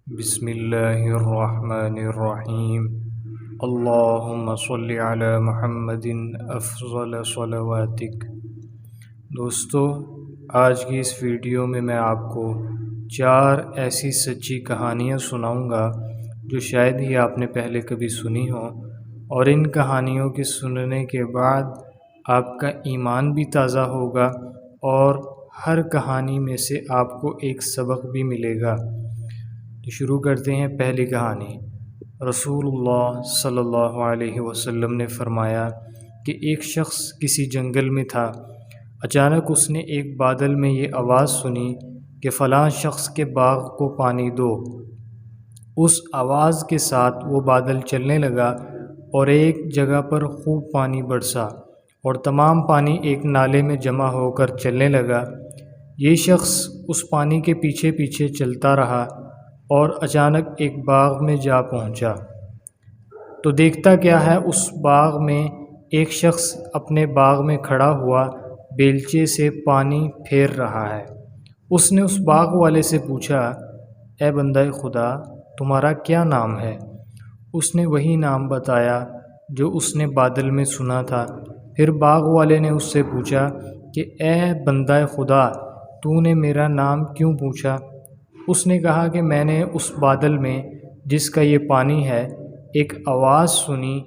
بسم اللہ الرحمن الرحیم اللہم صلی علی محمد افضل صلواتک۔ دوستو، آج کی اس ویڈیو میں آپ کو 4 ایسی سچی کہانیاں سناؤں گا جو شاید ہی آپ نے پہلے کبھی سنی ہو، اور ان کہانیوں کے سننے کے بعد آپ کا ایمان بھی تازہ ہوگا اور ہر کہانی میں سے آپ کو ایک سبق بھی ملے گا۔ تو شروع کرتے ہیں پہلی کہانی۔ رسول اللہ صلی اللہ علیہ وسلم نے فرمایا کہ ایک شخص کسی جنگل میں تھا۔ اچانک اس نے ایک بادل میں یہ آواز سنی کہ فلاں شخص کے باغ کو پانی دو۔ اس آواز کے ساتھ وہ بادل چلنے لگا اور ایک جگہ پر خوب پانی برسا اور تمام پانی ایک نالے میں جمع ہو کر چلنے لگا۔ یہ شخص اس پانی کے پیچھے پیچھے چلتا رہا اور اچانک ایک باغ میں جا پہنچا تو دیکھتا کیا ہے، اس باغ میں ایک شخص اپنے باغ میں کھڑا ہوا بیلچے سے پانی پھیر رہا ہے۔ اس نے اس باغ والے سے پوچھا، اے بندہ خدا، تمہارا کیا نام ہے؟ اس نے وہی نام بتایا جو اس نے بادل میں سنا تھا۔ پھر باغ والے نے اس سے پوچھا کہ اے بندہ خدا، تو نے میرا نام کیوں پوچھا؟ اس نے کہا کہ میں نے اس بادل میں جس کا یہ پانی ہے ایک آواز سنی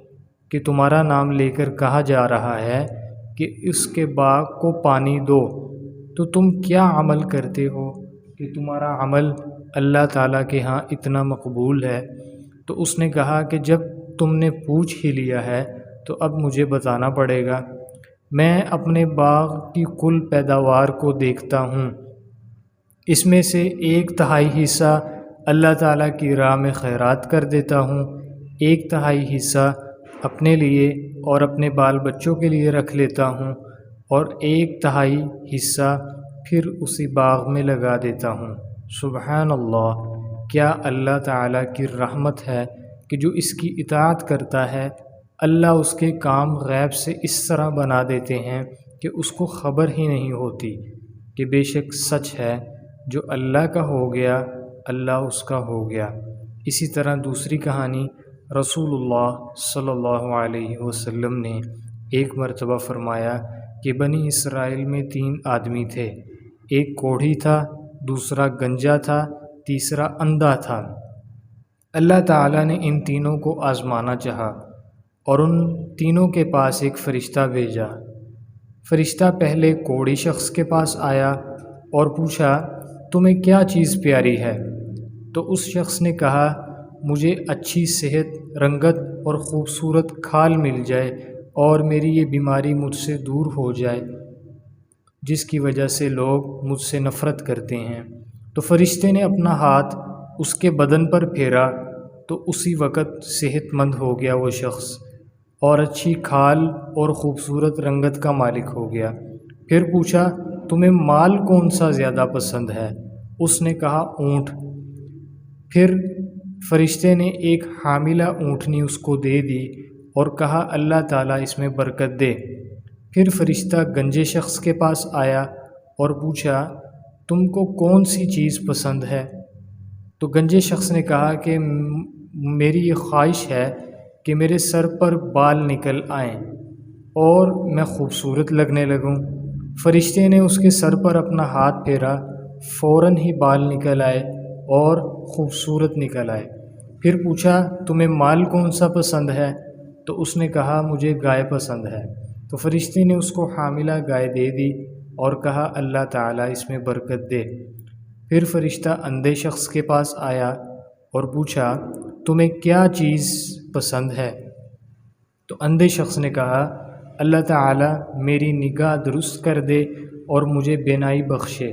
کہ تمہارا نام لے کر کہا جا رہا ہے کہ اس کے باغ کو پانی دو، تو تم کیا عمل کرتے ہو کہ تمہارا عمل اللہ تعالیٰ کے ہاں اتنا مقبول ہے؟ تو اس نے کہا کہ جب تم نے پوچھ ہی لیا ہے تو اب مجھے بتانا پڑے گا۔ میں اپنے باغ کی کل پیداوار کو دیکھتا ہوں، اس میں سے 1/3 حصہ اللہ تعالیٰ کی راہ میں خیرات کر دیتا ہوں، 1/3 حصہ اپنے لیے اور اپنے بال بچوں کے لیے رکھ لیتا ہوں، اور 1/3 حصہ پھر اسی باغ میں لگا دیتا ہوں۔ سبحان اللہ! کیا اللہ تعالیٰ کی رحمت ہے کہ جو اس کی اطاعت کرتا ہے، اللہ اس کے کام غیب سے اس طرح بنا دیتے ہیں کہ اس کو خبر ہی نہیں ہوتی کہ بے شک سچ ہے، جو اللہ کا ہو گیا اللہ اس کا ہو گیا۔ اسی طرح دوسری کہانی، رسول اللہ صلی اللہ علیہ وسلم نے ایک مرتبہ فرمایا کہ بنی اسرائیل میں 3 آدمی تھے، ایک کوڑھی تھا، دوسرا گنجا تھا، تیسرا اندھا تھا۔ اللہ تعالیٰ نے ان تینوں کو آزمانا چاہا اور ان تینوں کے پاس ایک فرشتہ بھیجا۔ فرشتہ پہلے کوڑھی شخص کے پاس آیا اور پوچھا، تمہیں کیا چیز پیاری ہے؟ تو اس شخص نے کہا، مجھے اچھی صحت، رنگت اور خوبصورت کھال مل جائے اور میری یہ بیماری مجھ سے دور ہو جائے جس کی وجہ سے لوگ مجھ سے نفرت کرتے ہیں۔ تو فرشتے نے اپنا ہاتھ اس کے بدن پر پھیرا تو اسی وقت صحت مند ہو گیا وہ شخص، اور اچھی کھال اور خوبصورت رنگت کا مالک ہو گیا۔ پھر پوچھا، تمہیں مال کون سا زیادہ پسند ہے؟ اس نے کہا، اونٹ۔ پھر فرشتے نے ایک حاملہ اونٹنی اس کو دے دی اور کہا، اللہ تعالیٰ اس میں برکت دے۔ پھر فرشتہ گنجے شخص کے پاس آیا اور پوچھا، تم کو کون سی چیز پسند ہے؟ تو گنجے شخص نے کہا کہ میری یہ خواہش ہے کہ میرے سر پر بال نکل آئیں اور میں خوبصورت لگنے لگوں۔ فرشتے نے اس کے سر پر اپنا ہاتھ پھیرا، فوراً ہی بال نکل آئے اور خوبصورت نکل آئے۔ پھر پوچھا، تمہیں مال کون سا پسند ہے؟ تو اس نے کہا، مجھے گائے پسند ہے۔ تو فرشتے نے اس کو حاملہ گائے دے دی اور کہا، اللہ تعالیٰ اس میں برکت دے۔ پھر فرشتہ اندھے شخص کے پاس آیا اور پوچھا، تمہیں کیا چیز پسند ہے؟ تو اندھے شخص نے کہا، اللہ تعالیٰ میری نگاہ درست کر دے اور مجھے بینائی بخشے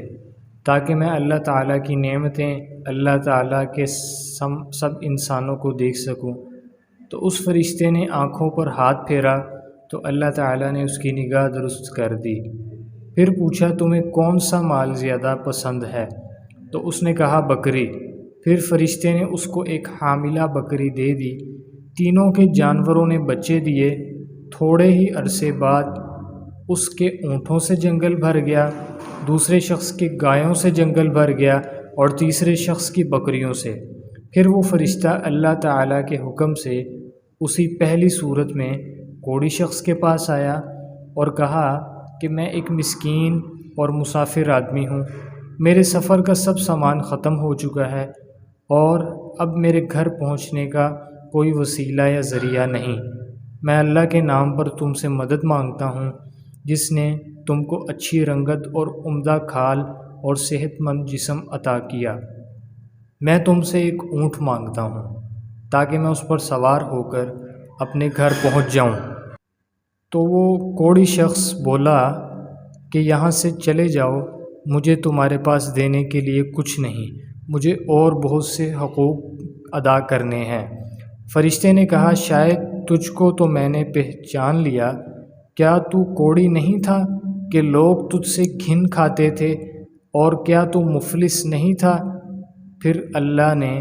تاکہ میں اللہ تعالیٰ کی نعمتیں، اللہ تعالیٰ کے سب انسانوں کو دیکھ سکوں۔ تو اس فرشتے نے آنکھوں پر ہاتھ پھیرا تو اللہ تعالیٰ نے اس کی نگاہ درست کر دی۔ پھر پوچھا، تمہیں کون سا مال زیادہ پسند ہے؟ تو اس نے کہا، بکری۔ پھر فرشتے نے اس کو ایک حاملہ بکری دے دی۔ تینوں کے جانوروں نے بچے دیے۔ تھوڑے ہی عرصے بعد اس کے اونٹوں سے جنگل بھر گیا، دوسرے شخص کے گایوں سے جنگل بھر گیا اور تیسرے شخص کی بکریوں سے۔ پھر وہ فرشتہ اللہ تعالیٰ کے حکم سے اسی پہلی صورت میں کوڑی شخص کے پاس آیا اور کہا کہ میں ایک مسکین اور مسافر آدمی ہوں، میرے سفر کا سب سامان ختم ہو چکا ہے اور اب میرے گھر پہنچنے کا کوئی وسیلہ یا ذریعہ نہیں۔ میں اللہ کے نام پر تم سے مدد مانگتا ہوں جس نے تم کو اچھی رنگت اور عمدہ کھال اور صحت مند جسم عطا کیا۔ میں تم سے ایک اونٹ مانگتا ہوں تاکہ میں اس پر سوار ہو کر اپنے گھر پہنچ جاؤں۔ تو وہ کوڑی شخص بولا کہ یہاں سے چلے جاؤ، مجھے تمہارے پاس دینے کے لیے کچھ نہیں، مجھے اور بہت سے حقوق ادا کرنے ہیں۔ فرشتے نے کہا شاید تجھ کو تو میں نے پہچان لیا، کیا تو کوڑی نہیں تھا کہ لوگ تجھ سے گھن کھاتے تھے، اور کیا تو مفلس نہیں تھا، پھر اللہ نے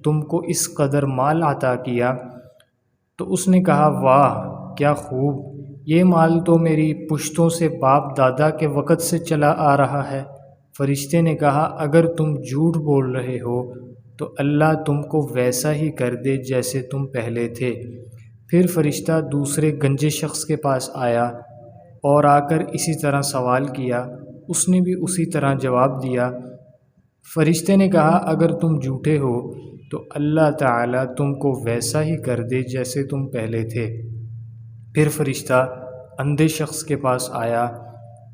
تم کو اس قدر مال عطا کیا؟ تو اس نے کہا واہ کیا خوب، یہ مال تو میری پشتوں سے باپ دادا کے وقت سے چلا آ رہا ہے۔ فرشتے نے کہا اگر تم جھوٹ بول رہے ہو تو اللہ تم کو ویسا ہی کر دے جیسے تم پہلے تھے۔ پھر فرشتہ دوسرے گنجے شخص کے پاس آیا اور آ کر اسی طرح سوال کیا، اس نے بھی اسی طرح جواب دیا۔ فرشتے نے کہا اگر تم جھوٹے ہو تو اللہ تعالیٰ تم کو ویسا ہی کر دے جیسے تم پہلے تھے۔ پھر فرشتہ اندھے شخص کے پاس آیا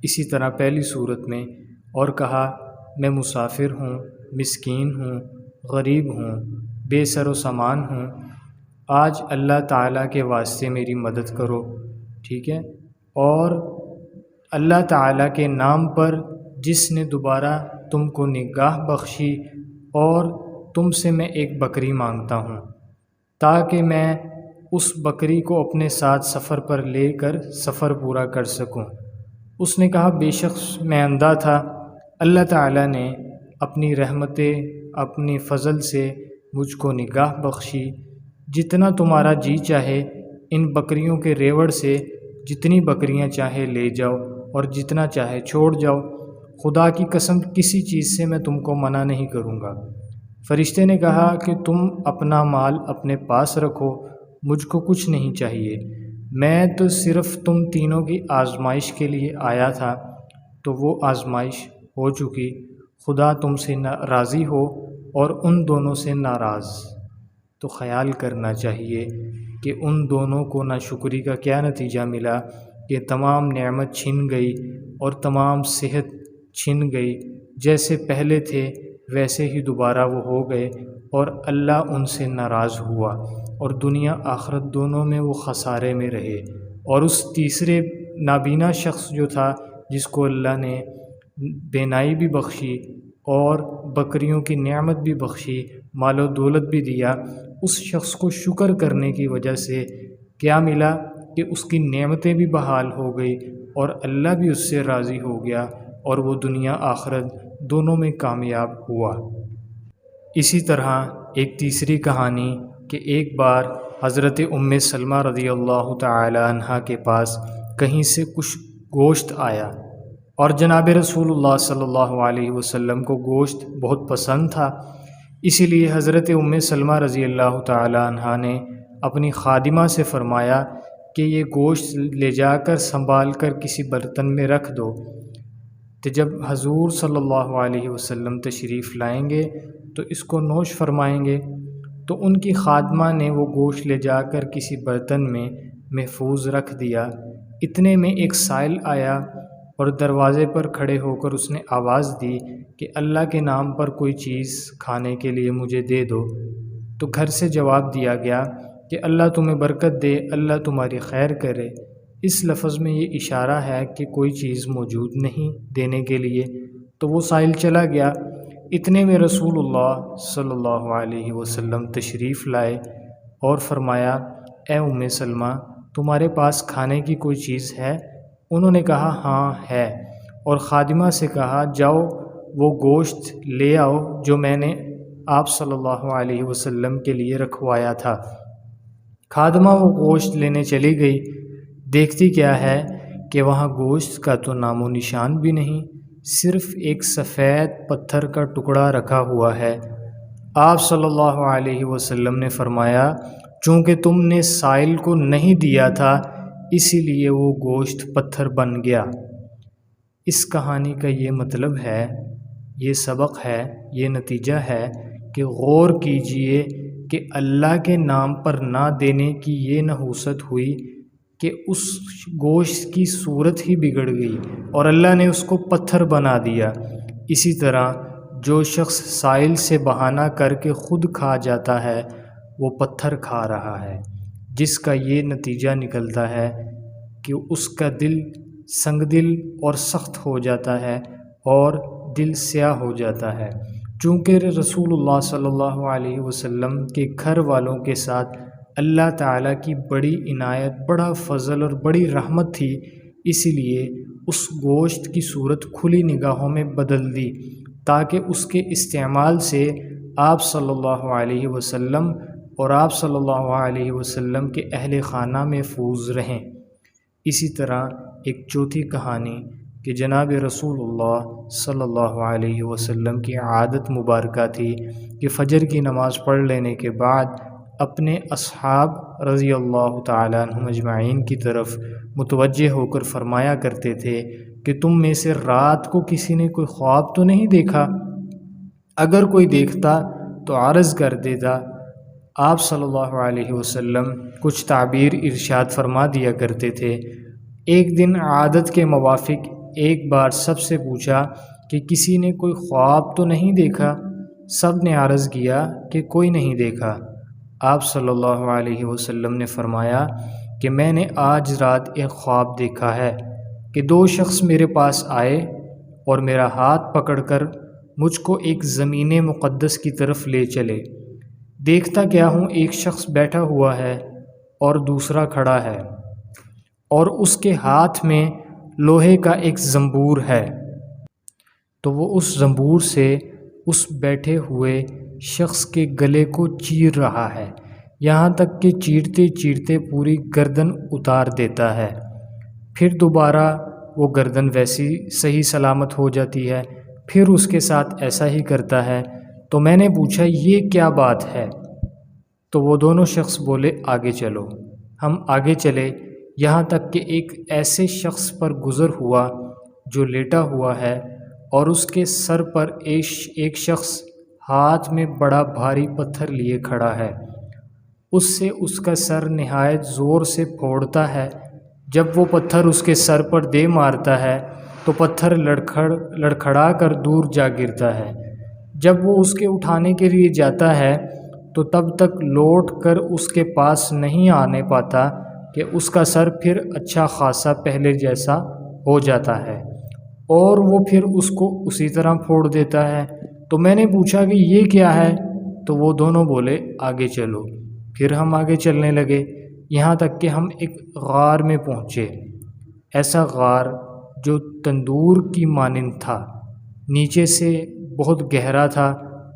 اسی طرح پہلی صورت میں اور کہا میں مسافر ہوں، مسکین ہوں، غریب ہوں، بے سر و سامان ہوں، آج اللہ تعالیٰ کے واسطے میری مدد کرو، ٹھیک ہے؟ اور اللہ تعالیٰ کے نام پر جس نے دوبارہ تم کو نگاہ بخشی، اور تم سے میں ایک بکری مانگتا ہوں تاکہ میں اس بکری کو اپنے ساتھ سفر پر لے کر سفر پورا کر سکوں۔ اس نے کہا بے شک میں اندھا تھا، اللہ تعالیٰ نے اپنی رحمتیں اپنی فضل سے مجھ کو نگاہ بخشی، جتنا تمہارا جی چاہے ان بکریوں کے ریوڑ سے جتنی بکریاں چاہے لے جاؤ اور جتنا چاہے چھوڑ جاؤ، خدا کی قسم کسی چیز سے میں تم کو منع نہیں کروں گا۔ فرشتے نے کہا کہ تم اپنا مال اپنے پاس رکھو، مجھ کو کچھ نہیں چاہیے، میں تو صرف تم تینوں کی آزمائش کے لیے آیا تھا، تو وہ آزمائش ہو چکی، خدا تم سے راضی ہو اور ان دونوں سے ناراض۔ تو خیال کرنا چاہیے کہ ان دونوں کو ناشکری کا کیا نتیجہ ملا کہ تمام نعمت چھن گئی اور تمام صحت چھن گئی، جیسے پہلے تھے ویسے ہی دوبارہ وہ ہو گئے، اور اللہ ان سے ناراض ہوا، اور دنیا آخرت دونوں میں وہ خسارے میں رہے۔ اور اس تیسرے نابینا شخص جو تھا جس کو اللہ نے بینائی بھی بخشی اور بکریوں کی نعمت بھی بخشی، مال و دولت بھی دیا، اس شخص کو شکر کرنے کی وجہ سے کیا ملا کہ اس کی نعمتیں بھی بحال ہو گئی اور اللہ بھی اس سے راضی ہو گیا، اور وہ دنیا آخرت دونوں میں کامیاب ہوا۔ اسی طرح ایک تیسری کہانی کہ ایک بار حضرت ام سلمہ رضی اللہ تعالی عنہ کے پاس کہیں سے کچھ گوشت آیا، اور جناب رسول اللہ صلی اللہ علیہ وسلم کو گوشت بہت پسند تھا، اسی لیے حضرت ام سلمہ رضی اللہ تعالی عنہ نے اپنی خادمہ سے فرمایا کہ یہ گوشت لے جا کر سنبھال کر کسی برتن میں رکھ دو، تو جب حضور صلی اللہ علیہ وسلم تشریف لائیں گے تو اس کو نوش فرمائیں گے۔ تو ان کی خادمہ نے وہ گوشت لے جا کر کسی برتن میں محفوظ رکھ دیا۔ اتنے میں ایک سائل آیا اور دروازے پر کھڑے ہو کر اس نے آواز دی کہ اللہ کے نام پر کوئی چیز کھانے کے لیے مجھے دے دو۔ تو گھر سے جواب دیا گیا کہ اللہ تمہیں برکت دے، اللہ تمہاری خیر کرے۔ اس لفظ میں یہ اشارہ ہے کہ کوئی چیز موجود نہیں دینے کے لیے، تو وہ سائل چلا گیا۔ اتنے میں رسول اللہ صلی اللہ علیہ وسلم تشریف لائے اور فرمایا اے ام سلمہ تمہارے پاس کھانے کی کوئی چیز ہے؟ انہوں نے کہا ہاں ہے، اور خادمہ سے کہا جاؤ وہ گوشت لے آؤ جو میں نے آپ صلی اللہ علیہ وسلم کے لیے رکھوایا تھا۔ خادمہ وہ گوشت لینے چلی گئی، دیکھتی کیا ہے کہ وہاں گوشت کا تو نام و نشان بھی نہیں، صرف ایک سفید پتھر کا ٹکڑا رکھا ہوا ہے۔ آپ صلی اللہ علیہ وسلم نے فرمایا چونکہ تم نے سائل کو نہیں دیا تھا اسی لیے وہ گوشت پتھر بن گیا۔ اس کہانی کا یہ مطلب ہے، یہ سبق ہے، یہ نتیجہ ہے کہ غور کیجئے کہ اللہ کے نام پر نہ دینے کی یہ نحوست ہوئی کہ اس گوشت کی صورت ہی بگڑ گئی اور اللہ نے اس کو پتھر بنا دیا۔ اسی طرح جو شخص سائل سے بہانہ کر کے خود کھا جاتا ہے وہ پتھر کھا رہا ہے، جس کا یہ نتیجہ نکلتا ہے کہ اس کا دل سنگ دل اور سخت ہو جاتا ہے اور دل سیاہ ہو جاتا ہے۔ چونکہ رسول اللہ صلی اللہ علیہ وسلم کے گھر والوں کے ساتھ اللہ تعالیٰ کی بڑی عنایت، بڑا فضل اور بڑی رحمت تھی، اسی لیے اس گوشت کی صورت کھلی نگاہوں میں بدل دی تاکہ اس کے استعمال سے آپ صلی اللہ علیہ وسلم اور آپ صلی اللہ علیہ وسلم کے اہل خانہ محفوظ رہیں۔ اسی طرح ایک چوتھی کہانی کہ جناب رسول اللہ صلی اللہ علیہ وسلم کی عادت مبارکہ تھی کہ فجر کی نماز پڑھ لینے کے بعد اپنے اصحاب رضی اللہ تعالیٰ عنہم اجمعین کی طرف متوجہ ہو کر فرمایا کرتے تھے کہ تم میں سے رات کو کسی نے کوئی خواب تو نہیں دیکھا؟ اگر کوئی دیکھتا تو عرض کر دیتا۔ آپ صلی اللہ علیہ وسلم کچھ تعبیر ارشاد فرما دیا کرتے تھے۔ ایک دن عادت کے موافق ایک بار سب سے پوچھا کہ کسی نے کوئی خواب تو نہیں دیکھا؟ سب نے عرض کیا کہ کوئی نہیں دیکھا۔ آپ صلی اللہ علیہ وسلم نے فرمایا کہ میں نے آج رات ایک خواب دیکھا ہے کہ دو شخص میرے پاس آئے اور میرا ہاتھ پکڑ کر مجھ کو ایک زمین مقدس کی طرف لے چلے۔ دیکھتا کیا ہوں ایک شخص بیٹھا ہوا ہے اور دوسرا کھڑا ہے اور اس کے ہاتھ میں لوہے کا ایک زنبور ہے، تو وہ اس زنبور سے اس بیٹھے ہوئے شخص کے گلے کو چیر رہا ہے، یہاں تک کہ چیرتے چیرتے پوری گردن اتار دیتا ہے۔ پھر دوبارہ وہ گردن ویسی صحیح سلامت ہو جاتی ہے، پھر اس کے ساتھ ایسا ہی کرتا ہے۔ تو میں نے پوچھا یہ کیا بات ہے؟ تو وہ دونوں شخص بولے آگے چلو۔ ہم آگے چلے یہاں تک کہ ایک ایسے شخص پر گزر ہوا جو لیٹا ہوا ہے اور اس کے سر پر ایک شخص ہاتھ میں بڑا بھاری پتھر لیے کھڑا ہے۔ اس سے اس کا سر نہایت زور سے پھوڑتا ہے۔ جب وہ پتھر اس کے سر پر دے مارتا ہے تو پتھر لڑکھڑا کر دور جا گرتا ہے۔ جب وہ اس کے اٹھانے کے لیے جاتا ہے تو تب تک لوٹ کر اس کے پاس نہیں آنے پاتا کہ اس کا سر پھر اچھا خاصا پہلے جیسا ہو جاتا ہے اور وہ پھر اس کو اسی طرح پھوڑ دیتا ہے۔ تو میں نے پوچھا کہ یہ کیا ہے؟ تو وہ دونوں بولے آگے چلو۔ پھر ہم آگے چلنے لگے یہاں تک کہ ہم ایک غار میں پہنچے، ایسا غار جو تندور کی مانند تھا، نیچے سے بہت گہرا تھا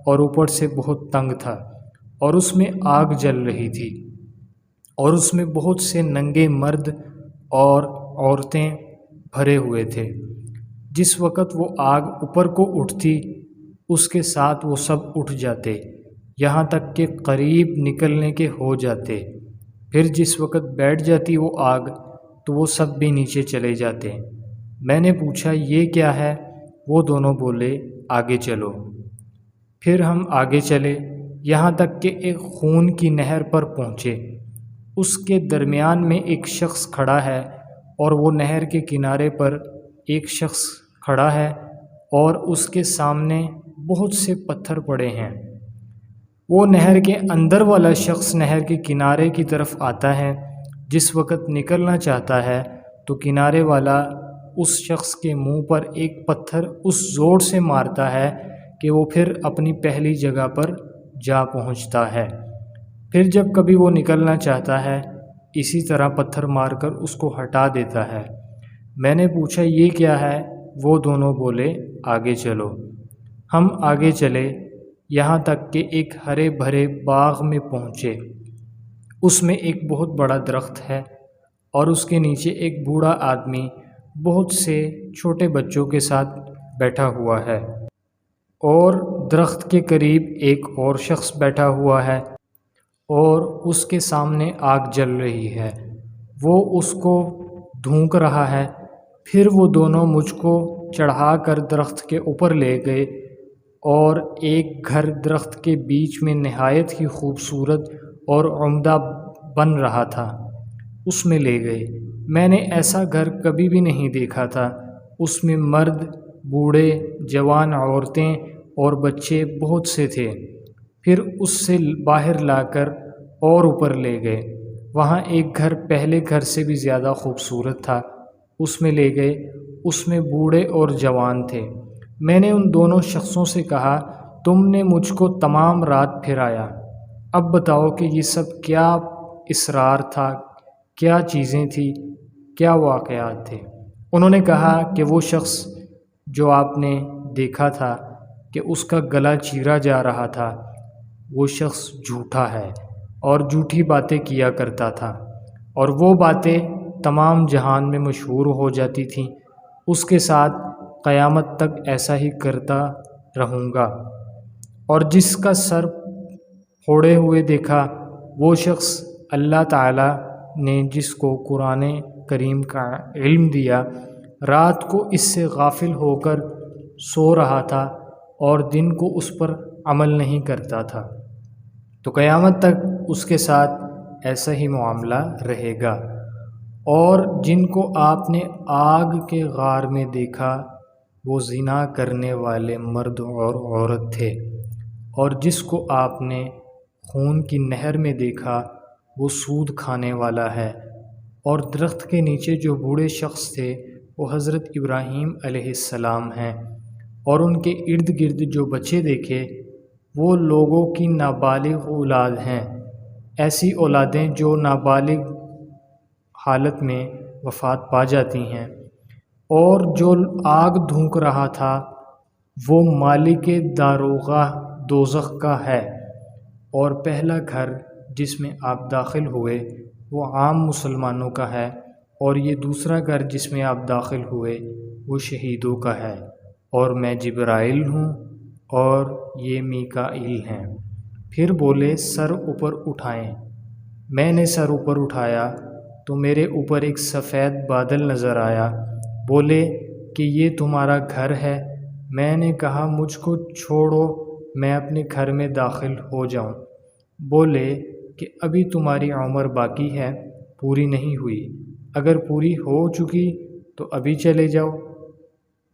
اور اوپر سے بہت تنگ تھا، اور اس میں آگ جل رہی تھی اور اس میں بہت سے ننگے مرد اور عورتیں بھرے ہوئے تھے۔ جس وقت وہ آگ اوپر کو اٹھتی اس کے ساتھ وہ سب اٹھ جاتے، یہاں تک کہ قریب نکلنے کے ہو جاتے۔ پھر جس وقت بیٹھ جاتی وہ آگ تو وہ سب بھی نیچے چلے جاتے۔ میں نے پوچھا یہ کیا ہے؟ وہ دونوں بولے آگے چلو۔ پھر ہم آگے چلے یہاں تک کہ ایک خون کی نہر پر پہنچے۔ اس کے درمیان میں ایک شخص کھڑا ہے اور وہ نہر کے کنارے پر ایک شخص کھڑا ہے اور اس کے سامنے بہت سے پتھر پڑے ہیں۔ وہ نہر کے اندر والا شخص نہر کے کنارے کی طرف آتا ہے، جس وقت نکلنا چاہتا ہے تو کنارے والا اس شخص کے منہ پر ایک پتھر اس زور سے مارتا ہے کہ وہ پھر اپنی پہلی جگہ پر جا پہنچتا ہے۔ پھر جب کبھی وہ نکلنا چاہتا ہے اسی طرح پتھر مار کر اس کو ہٹا دیتا ہے۔ میں نے پوچھا یہ کیا ہے؟ وہ دونوں بولے آگے چلو۔ ہم آگے چلے یہاں تک کہ ایک ہرے بھرے باغ میں پہنچے۔ اس میں ایک بہت بڑا درخت ہے اور اس کے نیچے ایک بوڑھا آدمی بہت سے چھوٹے بچوں کے ساتھ بیٹھا ہوا ہے۔ اور درخت کے قریب ایک اور شخص بیٹھا ہوا ہے اور اس کے سامنے آگ جل رہی ہے، وہ اس کو دھونک رہا ہے۔ پھر وہ دونوں مجھ کو چڑھا کر درخت کے اوپر لے گئے اور ایک گھر درخت کے بیچ میں نہایت ہی خوبصورت اور عمدہ بن رہا تھا، اس میں لے گئے۔ میں نے ایسا گھر کبھی بھی نہیں دیکھا تھا، اس میں مرد، بوڑھے، جوان عورتیں اور بچے بہت سے تھے۔ پھر اس سے باہر لا کر اور اوپر لے گئے، وہاں ایک گھر پہلے گھر سے بھی زیادہ خوبصورت تھا، اس میں لے گئے، اس میں بوڑھے اور جوان تھے۔ میں نے ان دونوں شخصوں سے کہا، تم نے مجھ کو تمام رات پھرایا، اب بتاؤ کہ یہ سب کیا اسرار تھا، کیا چیزیں تھیں، کیا واقعات تھے؟ انہوں نے کہا کہ وہ شخص جو آپ نے دیکھا تھا کہ اس کا گلا چیرا جا رہا تھا، وہ شخص جھوٹا ہے اور جھوٹی باتیں کیا کرتا تھا، اور وہ باتیں تمام جہان میں مشہور ہو جاتی تھیں، اس کے ساتھ قیامت تک ایسا ہی کرتا رہوں گا۔ اور جس کا سر پھوڑے ہوئے دیکھا، وہ شخص اللہ تعالیٰ نے جس کو قرآن کریم کا علم دیا، رات کو اس سے غافل ہو کر سو رہا تھا اور دن کو اس پر عمل نہیں کرتا تھا، تو قیامت تک اس کے ساتھ ایسا ہی معاملہ رہے گا۔ اور جن کو آپ نے آگ کے غار میں دیکھا، وہ زنا کرنے والے مرد اور عورت تھے، اور جس کو آپ نے خون کی نہر میں دیکھا، وہ سود کھانے والا ہے۔ اور درخت کے نیچے جو بوڑھے شخص تھے، وہ حضرت ابراہیم علیہ السلام ہیں، اور ان کے ارد گرد جو بچے دیکھے، وہ لوگوں کی نابالغ اولاد ہیں، ایسی اولادیں جو نابالغ حالت میں وفات پا جاتی ہیں۔ اور جو آگ دھونک رہا تھا، وہ مالک داروغہ دوزخ کا ہے، اور پہلا گھر جس میں آپ داخل ہوئے وہ عام مسلمانوں کا ہے، اور یہ دوسرا گھر جس میں آپ داخل ہوئے وہ شہیدوں کا ہے، اور میں جبرائیل ہوں اور یہ میکائیل ہیں۔ پھر بولے، سر اوپر اٹھائیں۔ میں نے سر اوپر اٹھایا تو میرے اوپر ایک سفید بادل نظر آیا۔ بولے کہ یہ تمہارا گھر ہے؟ میں نے کہا، مجھ کو چھوڑو، میں اپنے گھر میں داخل ہو جاؤں۔ بولے کہ ابھی تمہاری عمر باقی ہے، پوری نہیں ہوئی، اگر پوری ہو چکی تو ابھی چلے جاؤ۔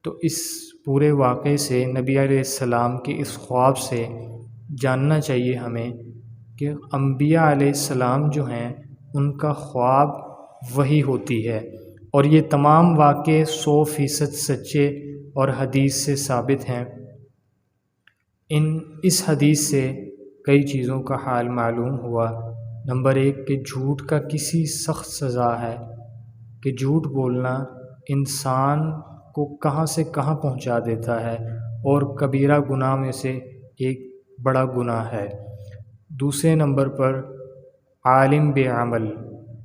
تو اس پورے واقعے سے، نبی علیہ السلام کے اس خواب سے جاننا چاہیے ہمیں کہ انبیاء علیہ السلام جو ہیں ان کا خواب وحی ہوتی ہے، اور یہ تمام واقعے 100% سچے اور حدیث سے ثابت ہیں۔ اس حدیث سے کئی چیزوں کا حال معلوم ہوا۔ نمبر 1 کہ جھوٹ کا کسی سخت سزا ہے، کہ جھوٹ بولنا انسان کو کہاں سے کہاں پہنچا دیتا ہے، اور کبیرہ گناہ میں سے ایک بڑا گناہ ہے۔ دوسرے نمبر پر عالم بے عمل،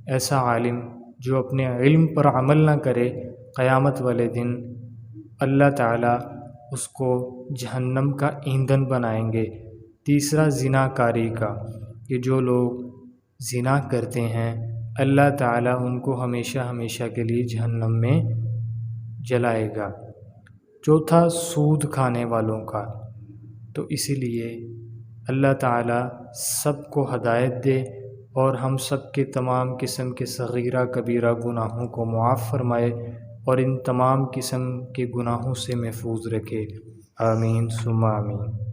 ایسا عالم جو اپنے علم پر عمل نہ کرے، قیامت والے دن اللہ تعالیٰ اس کو جہنم کا ایندھن بنائیں گے۔ تیسرا زنا کاری کا، کہ جو لوگ زنا کرتے ہیں اللہ تعالیٰ ان کو ہمیشہ ہمیشہ کے لیے جہنم میں جلائے گا۔ چوتھا سود کھانے والوں کا۔ تو اسی لیے اللہ تعالیٰ سب کو ہدایت دے اور ہم سب کے تمام قسم کے صغیرہ کبیرہ گناہوں کو معاف فرمائے اور ان تمام قسم کے گناہوں سے محفوظ رکھے۔ آمین ثم آمین۔